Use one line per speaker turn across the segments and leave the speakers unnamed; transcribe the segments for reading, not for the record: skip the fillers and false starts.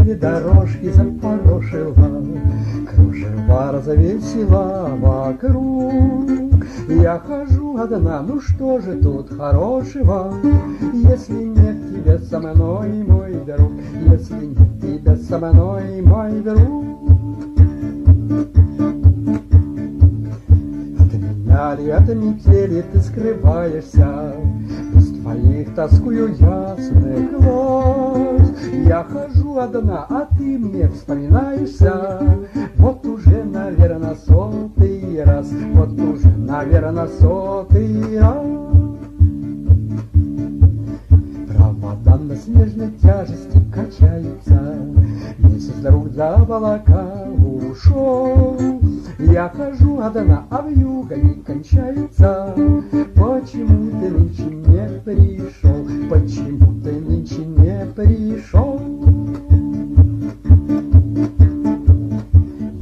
метели дорожки запорошила, кружева развесила вокруг. Я хожу одна, ну что же тут хорошего, если нет тебя со мной, мой друг, если нет тебя со мной, мой друг. От меня ли, от метели ты скрываешься, без твоих тоскую ясных глаз. Я хожу одна, а ты мне вспоминаешься, вот уже, наверно, сотый раз, вот уже, наверно, сотый раз. Провода на снежной тяжести качаются, месяц вдруг за облака ушел. Я хожу одна, а вьюга не кончается. Почему ты нынче не пришел? Почему ты нынче не пришел?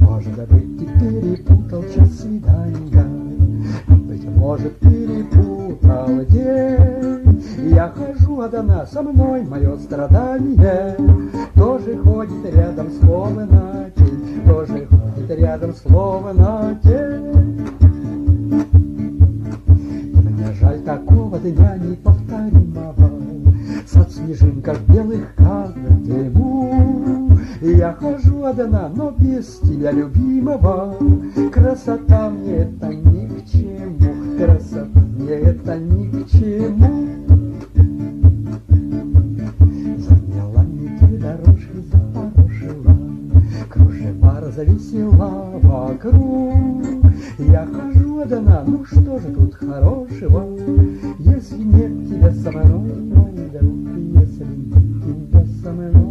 Может быть, ты перепутал час свидания, быть может, перепутал день. Я хожу одна, со мной мое страдание тоже ходит рядом, словно тень, тоже ходит рядом, словно тень. Мне жаль такого дня неповторимого, сад снежинках белых каждому. Я хожу одна, но без тебя, любимого, красота мне это ни к чему, красота мне это ни к чему. Заняла метель дорожки, запорошила, кружева развесила вокруг. Я хожу одна, ну что же тут хорошего, если нет тебя со мной, мой друг, если нет тебя со мной.